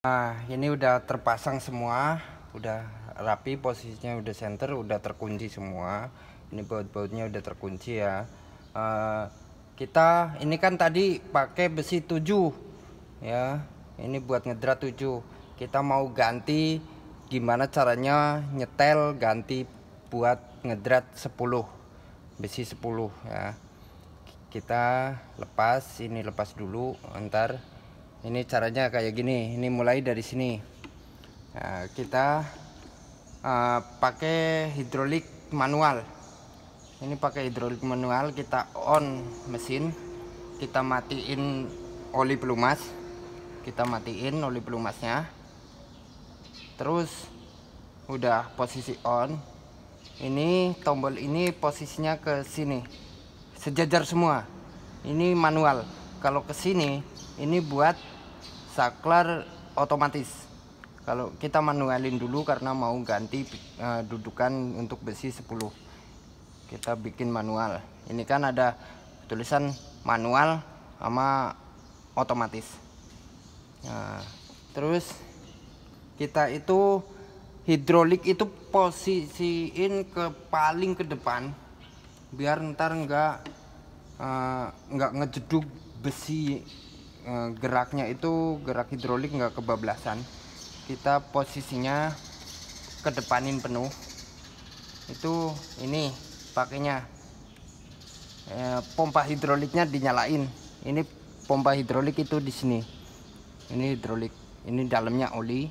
Nah, ini udah terpasang semua, udah rapi, posisinya udah center, udah terkunci semua. Ini baut-bautnya udah terkunci ya. Kita ini kan tadi pakai besi 7 ya. Ini buat ngedrat 7. Kita mau ganti, gimana caranya nyetel ganti buat ngedrat 10, besi 10 ya. Kita lepas, ini lepas dulu, ntar ini caranya kayak gini. Ini mulai dari sini. Nah, kita pakai hidrolik manual. Ini pakai hidrolik manual, kita on mesin, kita matiin oli pelumas, terus udah posisi on. Ini tombol ini posisinya ke sini, sejajar semua. Ini manual. Kalau ke sini ini buat saklar otomatis. Kalau kita manualin dulu karena mau ganti dudukan untuk besi 10. Kita bikin manual. Ini kan ada tulisan manual sama otomatis. Nah, terus kita itu hidrolik itu posisiin ke paling ke depan biar ntar nggak ngejeduk besi. Geraknya itu gerak hidrolik nggak kebablasan. Kita posisinya ke depanin penuh. Itu ini pakainya pompa hidroliknya dinyalain. Ini pompa hidrolik itu di sini. Ini hidrolik, ini dalamnya oli.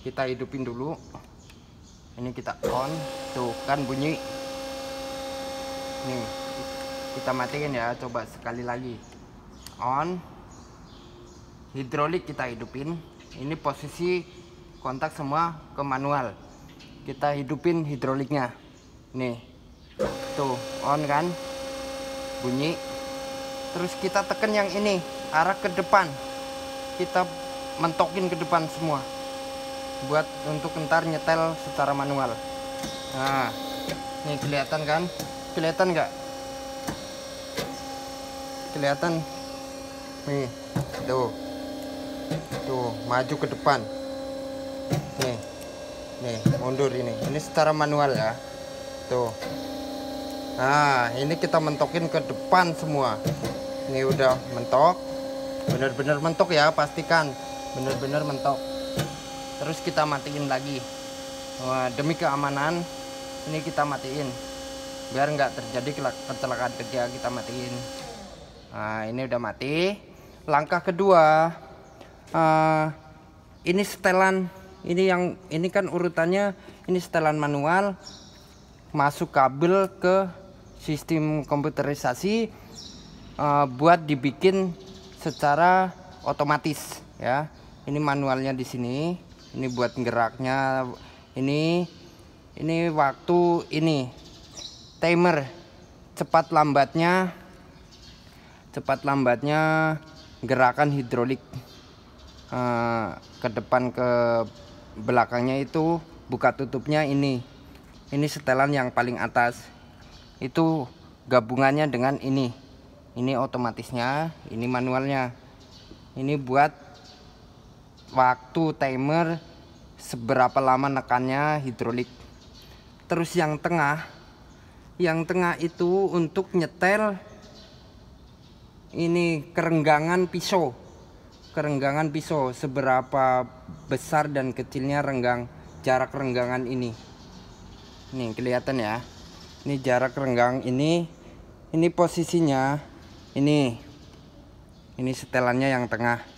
Kita hidupin dulu. Ini kita on, tuh kan bunyi. Nih, kita matiin ya, coba sekali lagi. On, hidrolik kita hidupin. Ini posisi kontak semua ke manual. Kita hidupin hidroliknya. Nih, tuh on kan, bunyi. Terus kita tekan yang ini, arah ke depan. Kita mentokin ke depan semua buat untuk ntar nyetel secara manual. Nah, nih kelihatan kan? Kelihatan nggak? Kelihatan nih, tuh maju ke depan. Nih mundur. Ini secara manual ya, tuh. Nah, ini kita mentokin ke depan semua. Ini udah mentok, bener-bener mentok ya, pastikan bener-bener mentok. Terus kita matiin lagi. Wah, demi keamanan ini kita matiin biar nggak terjadi kecelakaan kerja. Kita matiin. Nah, ini udah mati. Langkah kedua, ini setelan. Ini kan urutannya, ini setelan manual, masuk kabel ke sistem komputerisasi, buat dibikin secara otomatis ya. Ini manualnya di sini. Ini buat geraknya. Ini waktu ini timer cepat lambatnya gerakan hidrolik ke depan ke belakangnya itu buka tutupnya. Ini setelan yang paling atas itu gabungannya dengan ini otomatisnya, ini manualnya. Ini buat waktu timer seberapa lama nekannya hidrolik. Terus yang tengah itu untuk nyetel ini kerenggangan pisau seberapa besar dan kecilnya jarak renggangan ini. Nih kelihatan ya, ini jarak renggang ini posisinya ini setelannya yang tengah.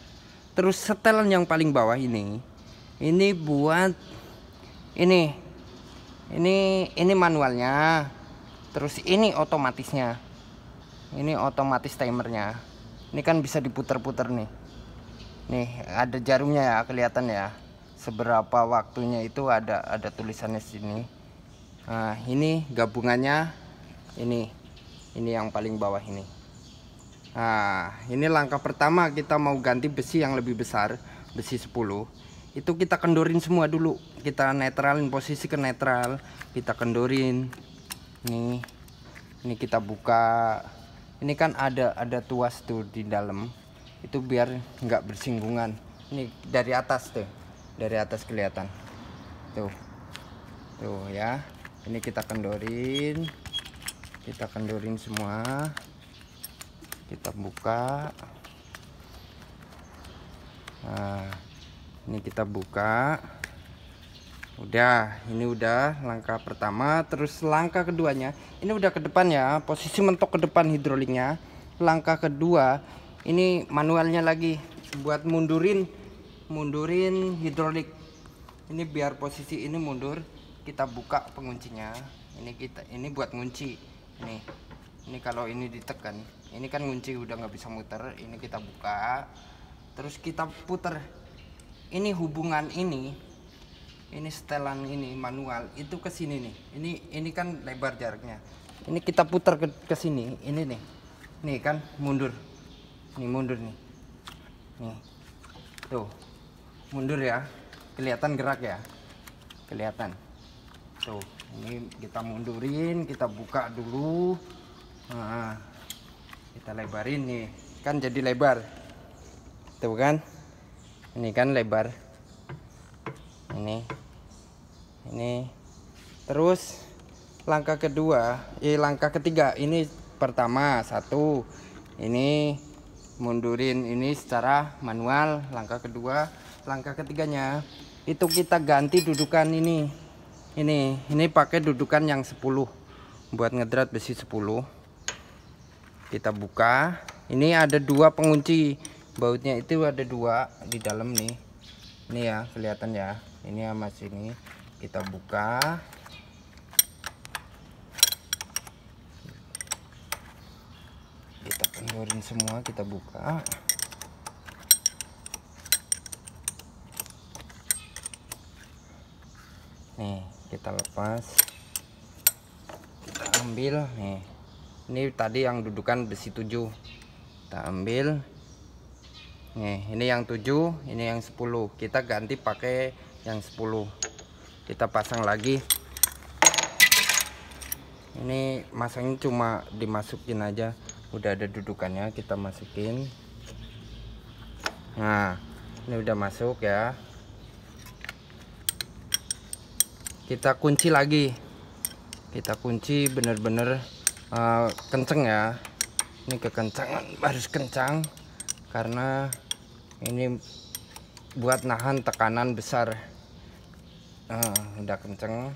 Terus setelan yang paling bawah ini buat ini manualnya. Terus ini otomatisnya. Ini otomatis timernya. Ini kan bisa diputar-putar nih. Nih ada jarumnya ya, kelihatan ya. Seberapa waktunya itu ada tulisannya sini. Nah, ini gabungannya. Ini yang paling bawah ini. Nah, ini langkah pertama kita mau ganti besi yang lebih besar, besi 10. Itu kita kendorin semua dulu. Kita netralin, posisi ke netral, kita kendorin. Nih. Ini kita buka. Ini kan ada tuas tuh di dalam. Itu biar nggak bersinggungan. Ini dari atas tuh, dari atas kelihatan tuh ya. Ini kita kendorin semua, kita buka. Nah, ini kita buka. Udah, ini udah langkah pertama. Terus langkah keduanya, ini udah ke depan ya, posisi mentok ke depan hidroliknya. Langkah kedua, ini manualnya lagi buat mundurin hidrolik. Ini biar posisi ini mundur, kita buka penguncinya. Ini buat ngunci. Ini kalau ini ditekan, ini kan ngunci udah nggak bisa muter. Ini kita buka, terus kita puter. Ini hubungan ini setelan ini manual itu ke sini nih. Ini kan lebar jaraknya. Ini kita putar ke sini. Ini nih. Nih kan mundur. Nih mundur nih. Nih. Tuh. Mundur ya. Kelihatan gerak ya. Kelihatan. Tuh, ini kita mundurin, kita buka dulu. Nah, kita lebarin nih. Kan jadi lebar. Tuh kan? Ini kan lebar. Ini terus langkah ketiga. Ini pertama satu, ini mundurin ini secara manual. Langkah kedua, langkah ketiganya itu kita ganti dudukan ini pakai dudukan yang 10 buat ngedrat besi 10. Kita buka. Ini ada 2 pengunci bautnya, itu ada 2 di dalam nih. Ini ya, kelihatan ya. Ini sama sini. Kita buka. Kita kendorin semua, kita buka. Nih, kita lepas. Kita ambil nih. Ini tadi yang dudukan besi 7. Kita ambil. Nih, ini yang 7, ini yang 10. Kita ganti pakai yang 10. Kita pasang lagi. Ini masangnya cuma dimasukin aja. Udah ada dudukannya, kita masukin. Nah, ini udah masuk ya. Kita kunci lagi. Kita kunci bener-bener kenceng ya. Ini kekencangan harus kencang karena ini buat nahan tekanan besar. Udah kenceng.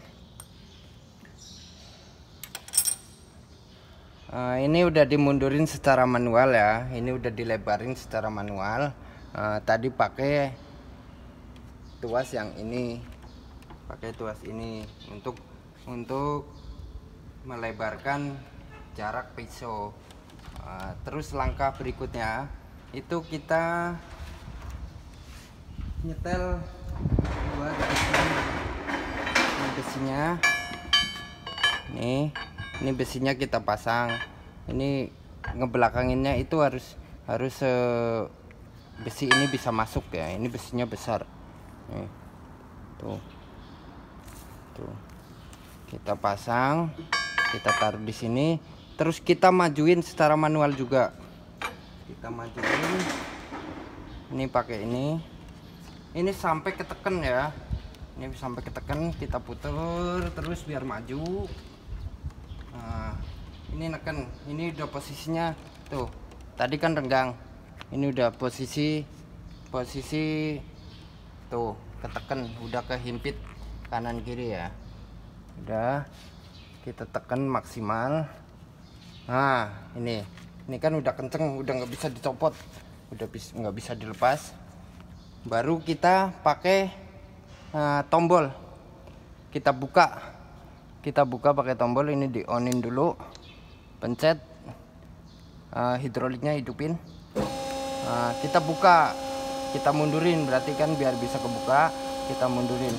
Ini udah dimundurin secara manual ya. Ini udah dilebarin secara manual. Tadi pakai tuas yang ini, untuk melebarkan jarak pisau. Terus langkah berikutnya itu kita nyetel 2 besinya. Ini besinya kita pasang. Ini ngebelakanginnya itu harus besi ini bisa masuk ya. Ini besinya besar. Nih. Tuh. Kita pasang, kita taruh di sini. Terus kita majuin secara manual juga. Kita majuin. Ini pakai ini. Ini sampai keteken ya. Ini sampai keteken, kita puter terus biar maju. Nah, ini neken. Ini udah posisinya tuh. Tadi kan renggang. Ini udah posisi tuh, keteken, udah kehimpit kanan kiri ya. Udah kita tekan maksimal. Nah, ini kan udah kenceng, udah nggak bisa dicopot, udah nggak bisa dilepas. Baru kita pakai tombol. Kita buka pakai tombol. Ini di onin dulu, pencet, hidroliknya hidupin. Kita buka, kita mundurin, berarti kan biar bisa kebuka kita mundurin.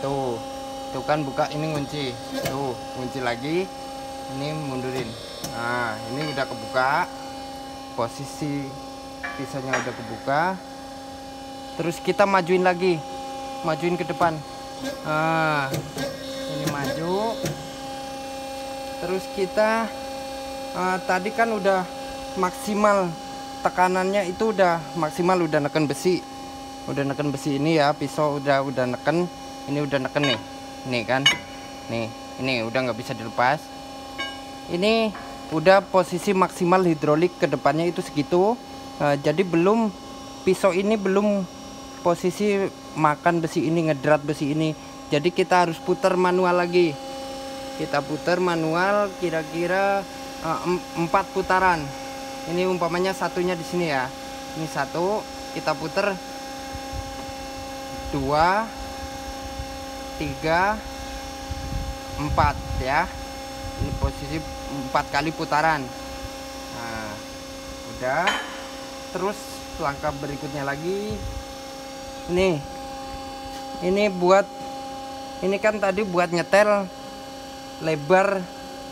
Tuh kan buka, ini ngunci, tuh ngunci lagi, ini mundurin. Nah, ini udah kebuka, posisi pisaunya udah kebuka. Terus kita majuin lagi, majuin ke depan. Ini maju. Terus kita tadi kan udah maksimal tekanannya, itu udah maksimal, udah neken besi. udah neken besi ini ya, pisau udah neken, ini udah neken nih kan, nih ini udah nggak bisa dilepas. Ini udah posisi maksimal hidrolik ke depannya itu segitu. Jadi pisau ini belum posisi makan besi ini, ngedrat besi ini. Jadi kita harus putar manual lagi. Kita putar manual kira-kira 4 putaran. Ini umpamanya satunya di sini ya. Ini satu, kita putar 2, 3, 4 ya. Ini posisi 4 kali putaran. Nah, udah. Terus langkah berikutnya lagi. Ini kan tadi buat nyetel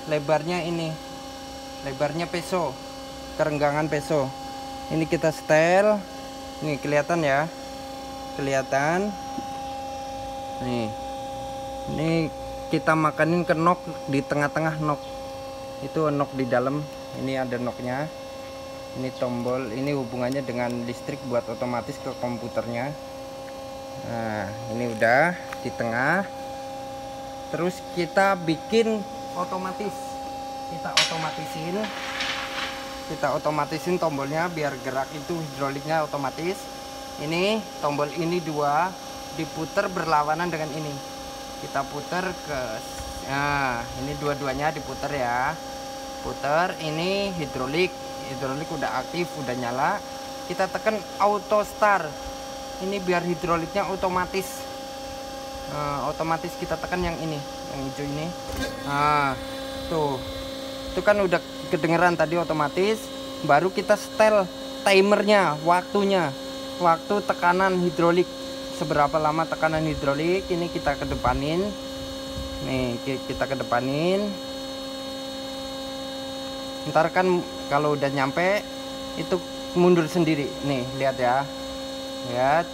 lebarnya ini. Lebarnya peso. Kerenggangan peso. Ini kita setel. Nih kelihatan ya. Kelihatan. Nih. Ini kita makanin ke nok di tengah-tengah nok. Itu nok di dalam. Ini ada noknya. Ini tombol. Ini hubungannya dengan listrik buat otomatis ke komputernya. Nah, ini udah di tengah. Terus kita bikin otomatis. Kita otomatisin tombolnya biar gerak itu hidroliknya otomatis. Ini tombol ini 2 diputar berlawanan dengan ini. Kita putar nah ini dua-duanya diputar ya, putar. Ini hidrolik udah aktif, udah nyala. Kita tekan auto start ini biar hidroliknya otomatis. Otomatis kita tekan yang ini, yang hijau ini. Nah tuh, itu kan udah kedengeran tadi otomatis. Baru kita setel timernya, waktu tekanan hidrolik, seberapa lama tekanan hidrolik. Ini kita kedepanin. Nih kita kedepanin. Ntar kan kalau udah nyampe itu mundur sendiri. Nih lihat ya, lihat.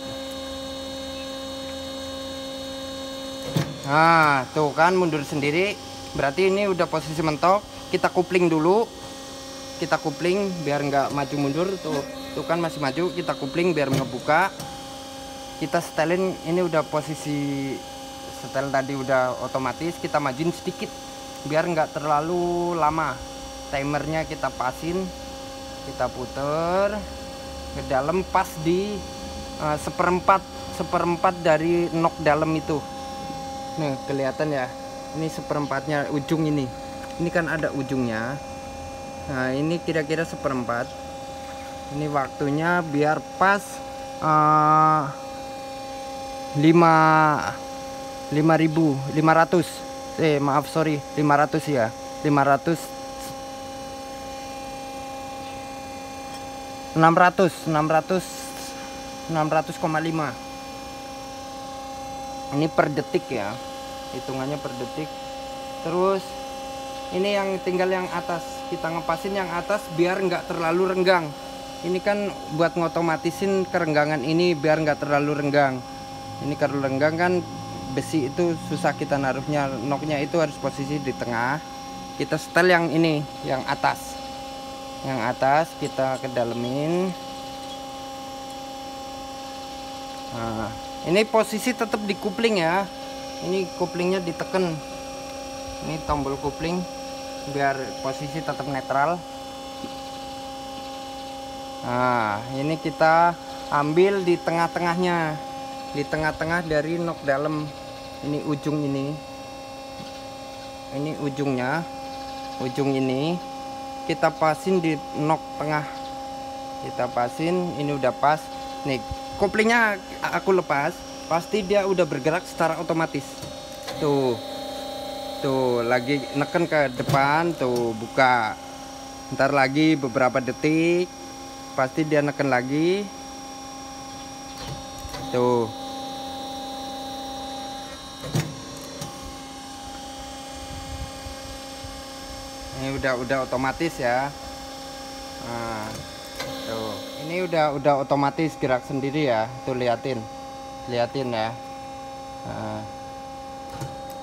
Nah tuh kan mundur sendiri. Berarti ini udah posisi mentok. Kita kupling dulu. Kita kupling biar nggak maju mundur. Tuh kan masih maju. Kita kupling biar ngebuka. Kita setelin. Ini udah posisi setel tadi udah otomatis. Kita majuin sedikit biar nggak terlalu lama. Timernya kita pasin. Kita puter ke dalam pas di seperempat dari nok dalam itu. Nih kelihatan ya. Ini seperempatnya, ujung ini. Ini kan ada ujungnya. Nah ini kira-kira seperempat. Ini waktunya biar pas 500 ya, 600,5. Ini per detik ya, hitungannya per detik. Terus ini yang tinggal yang atas, kita ngepasin yang atas biar nggak terlalu renggang. Ini kan buat ngotomatisin kerenggangan ini biar nggak terlalu renggang. Ini kalau renggang kan besi itu susah kita naruhnya. Noknya itu harus posisi di tengah. Kita setel yang ini, yang atas. Yang atas kita kedalemin. Nah, ini posisi tetap di kupling ya. Ini kuplingnya diteken. Ini tombol kupling biar posisi tetap netral. Nah, ini kita ambil di tengah-tengahnya. Di tengah-tengah dari nok dalam. Ini ujung ini. Ini ujungnya. Ujung ini kita pasin di nok tengah. Kita pasin, ini udah pas. Nih, koplingnya aku lepas, pasti dia udah bergerak secara otomatis. Tuh. Tuh, lagi neken ke depan, tuh buka. Ntar lagi beberapa detik pasti dia neken lagi. Tuh. Ini udah otomatis ya. Nah, tuh. Ini udah otomatis gerak sendiri ya. Tuh liatin ya. Nah,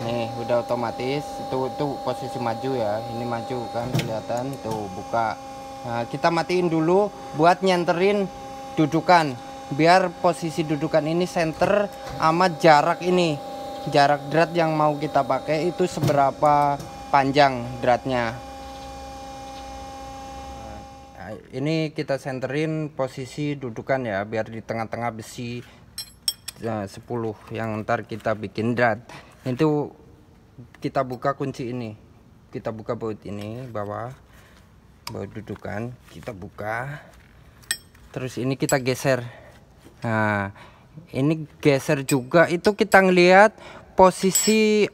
nih udah otomatis. Tuh posisi maju ya. Ini maju kan kelihatan. Tuh buka. Nah, kita matiin dulu buat nyenterin dudukan. biar posisi dudukan ini center sama jarak ini, jarak drat yang mau kita pakai itu seberapa panjang dratnya. Nah, ini kita centerin posisi dudukan ya, biar di tengah-tengah besi 10 yang ntar kita bikin drat. Itu kita buka kunci ini, kita buka baut ini, baut dudukan kita buka, terus ini kita geser. Nah ini geser juga, itu kita ngelihat posisi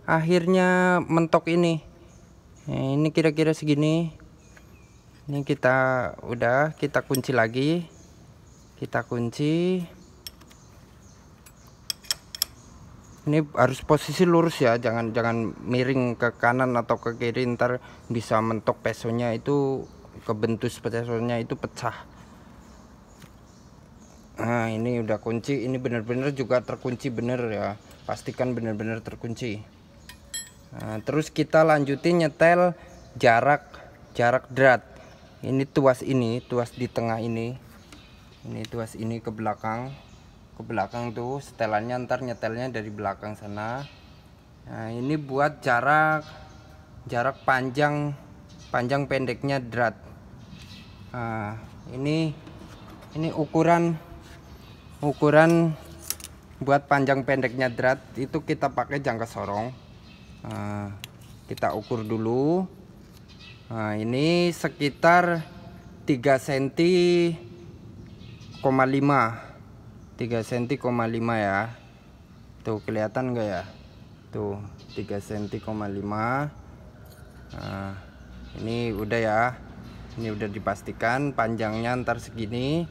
akhirnya mentok ini. Nah, ini kira-kira segini. Ini kita kunci lagi, kita kunci. Ini harus posisi lurus ya, jangan miring ke kanan atau ke kiri, ntar bisa mentok pesonya, itu kebentus pesonya itu pecah. Nah ini udah kunci, ini bener-bener juga terkunci bener ya, pastikan bener-bener terkunci. Nah, terus kita lanjutin nyetel jarak drat. Ini tuas di tengah ini tuas ini ke belakang tuh setelannya, ntar nyetelnya dari belakang sana. Nah ini buat jarak panjang pendeknya drat. Nah ini ukuran buat panjang pendeknya drat itu kita pakai jangka sorong. Nah, kita ukur dulu. Nah ini sekitar 3 cm,5 ya. Tuh kelihatan enggak ya? Tuh 3 cm,5. Nah, ini udah ya. Ini udah dipastikan panjangnya ntar segini.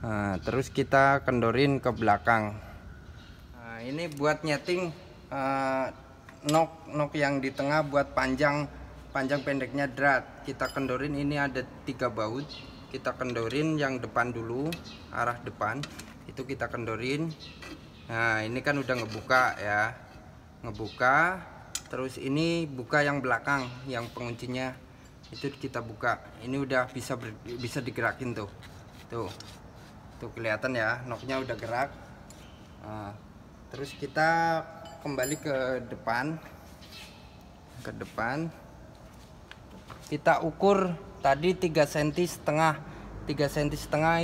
Nah, terus kita kendorin ke belakang. Nah, ini buat nyeting nok yang di tengah buat panjang pendeknya drat. Kita kendorin, ini ada 3 baut. Kita kendorin yang depan dulu, arah depan itu kita kendorin. Nah ini kan udah ngebuka ya, terus ini buka yang belakang, yang penguncinya itu kita buka. Ini udah bisa digerakin tuh kelihatan ya, noknya udah gerak. Nah, terus kita kembali ke depan, kita ukur tadi 3,5 cm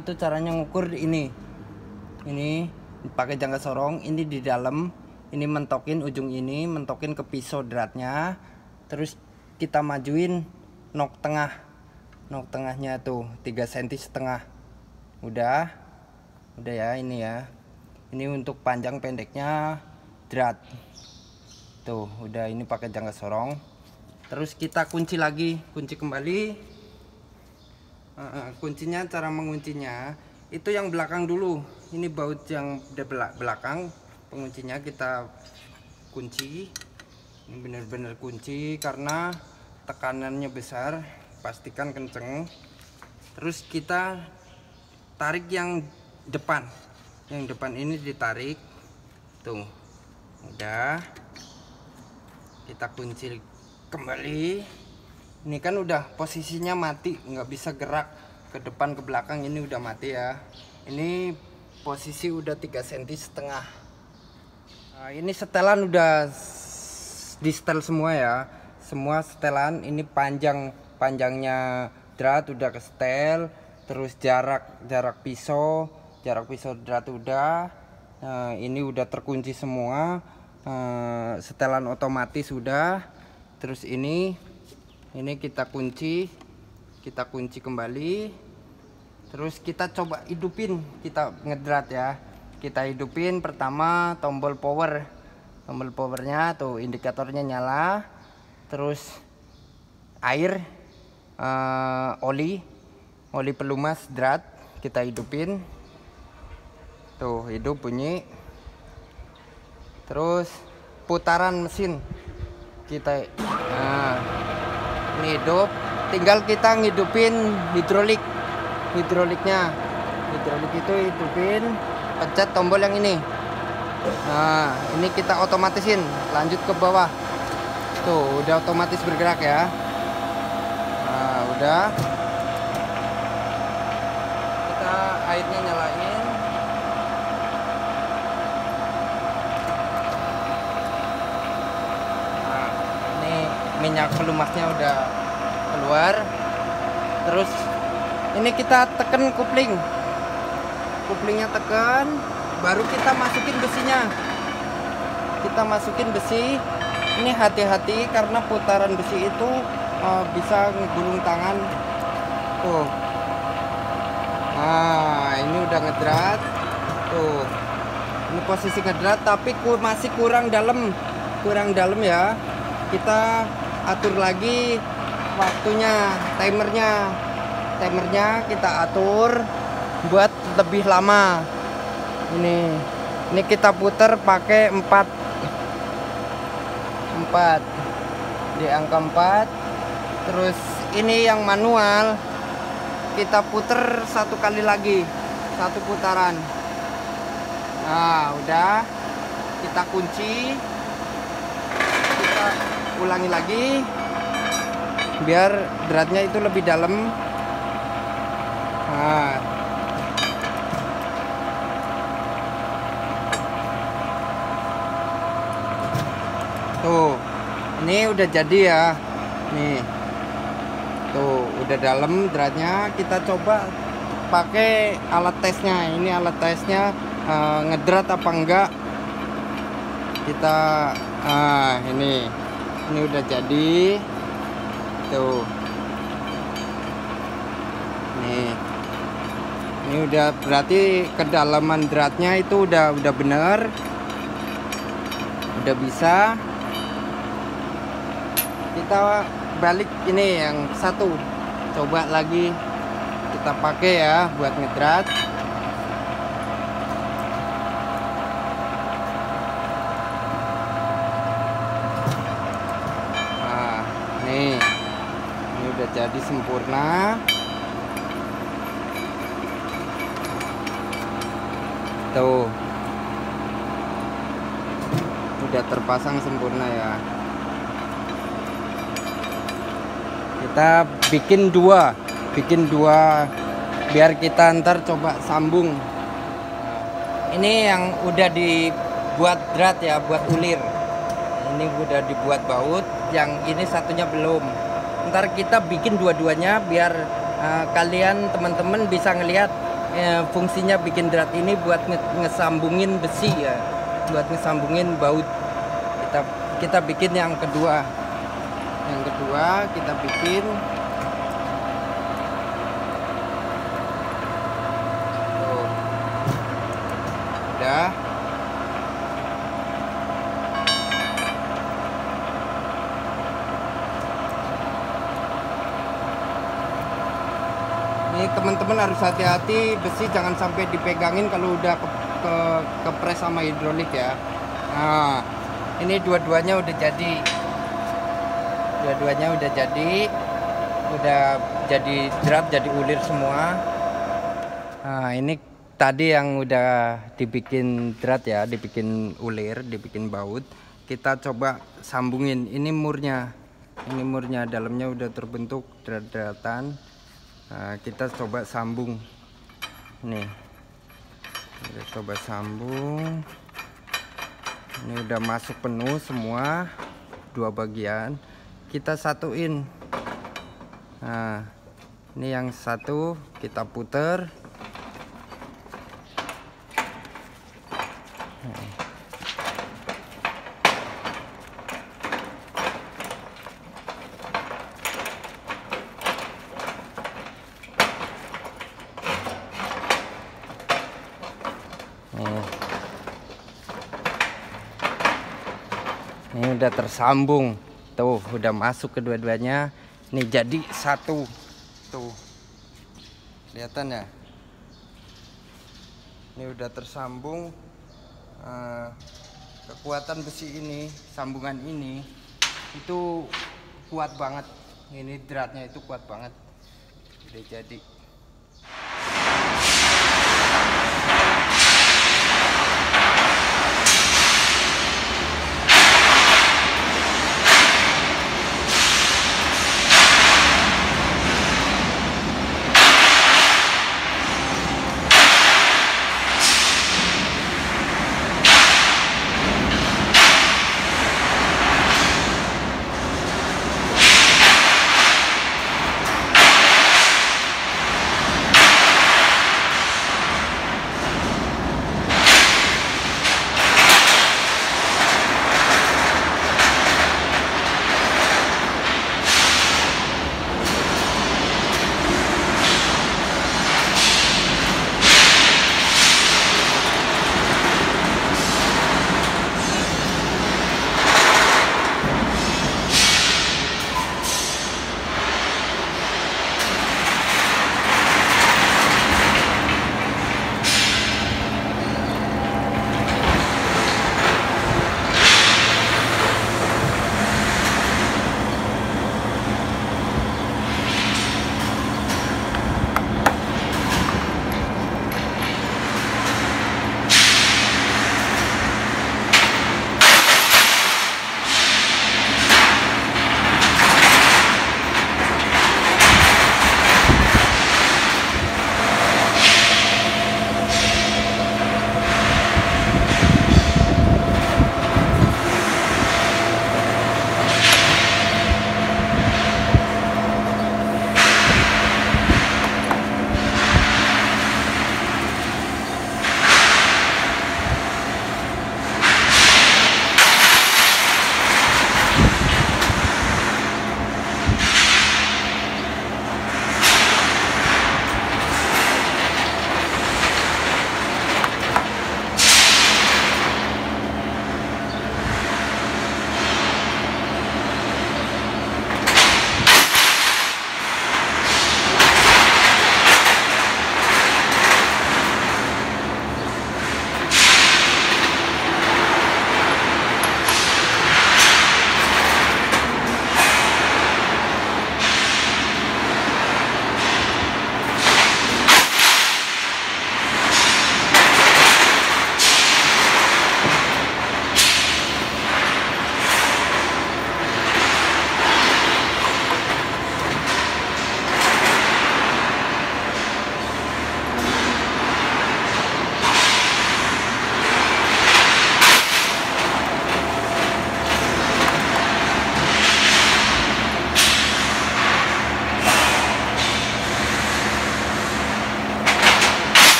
itu caranya ngukur ini pakai jangka sorong. Ini di dalam, ini mentokin ujung ini, mentokin ke pisau dratnya, terus kita majuin nok tengahnya tuh 3,5 cm. Udah ya, ini ya, ini untuk panjang pendeknya drat tuh udah. Ini pakai jangka sorong, terus kita kunci kembali. Kuncinya, cara menguncinya itu yang belakang dulu. Ini baut yang belakang, penguncinya kita kunci. Ini bener-bener kunci karena tekanannya besar, pastikan kenceng. Terus kita tarik yang depan ini ditarik tuh. Udah kita kunci kembali. Ini kan udah posisinya mati, nggak bisa gerak ke depan ke belakang, ini udah mati ya. Ini posisi udah 3,5 cm. Nah, ini setelan udah di setel semua ya, semua setelan. Ini panjangnya drat udah ke setel, terus jarak pisau drat udah. Nah, ini udah terkunci semua. Setelan otomatis udah. Terus ini kita kunci kembali. Terus kita coba hidupin, kita ngedrat ya. Kita hidupin pertama tombol powernya tuh, indikatornya nyala. Terus air, oli pelumas drat kita hidupin tuh, hidup bunyi. Terus putaran mesin kita, nah ini hidup, tinggal kita ngidupin hidroliknya. Hidrolik itu hidupin, pencet tombol yang ini. Nah ini kita otomatisin, lanjut ke bawah tuh, udah otomatis bergerak ya. Nah udah, airnya nyalain. Nah, ini minyak pelumasnya udah keluar. Terus ini kita tekan kuplingnya tekan, baru kita masukin besinya. Kita masukin besi. Ini hati-hati karena putaran besi itu bisa ngegulung tangan tuh. Nah, ini udah ngedrat tuh. Ini posisi ngedrat tapi masih kurang dalam ya. Kita atur lagi waktunya, timernya kita atur buat lebih lama. Ini kita putar pakai 4 di angka 4. Terus ini yang manual kita puter 1 kali lagi, 1 putaran. Nah, udah kita kunci, kita ulangi lagi biar dratnya itu lebih dalam. Nah, tuh, ini udah jadi ya. Nih, tuh udah dalam dratnya. Kita coba pakai alat tesnya. Ini alat tesnya ngedrat apa enggak. Kita ini udah jadi. Tuh, ini udah berarti kedalaman dratnya itu udah bener, udah bisa. Kita balik ini yang satu, coba lagi kita pakai ya buat ngedrat. Nah, ini udah jadi sempurna. Tuh, udah terpasang sempurna ya. Kita bikin dua biar kita ntar coba sambung. Ini yang udah dibuat drat ya, buat ulir. Ini udah dibuat baut, yang ini satunya belum. Ntar kita bikin dua-duanya biar kalian teman-teman bisa ngelihat fungsinya bikin drat ini buat ngesambungin besi ya, buat ngesambungin baut. Kita bikin yang kedua. Yang kedua kita bikin. Tuh. Udah. Ini teman-teman harus hati-hati, besi jangan sampai dipegangin kalau udah kepres sama hidrolik ya. Nah, ini dua-duanya udah jadi. Udah jadi drat, jadi ulir semua. Nah, ini tadi yang udah dibikin drat ya, dibikin ulir, dibikin baut. Kita coba sambungin. Ini murnya, dalamnya udah terbentuk drat-dratan. Nah, kita coba sambung. Nih, kita coba sambung. Ini udah masuk penuh semua, 2 bagian. Kita satuin. Nah, ini yang satu kita puter. Ini udah tersambung. Tuh, udah masuk kedua-duanya. Nih jadi satu. Tuh. Kelihatan ya? Ini udah tersambung. Kekuatan besi ini, sambungan ini itu kuat banget. Ini dratnya itu kuat banget. Udah jadi.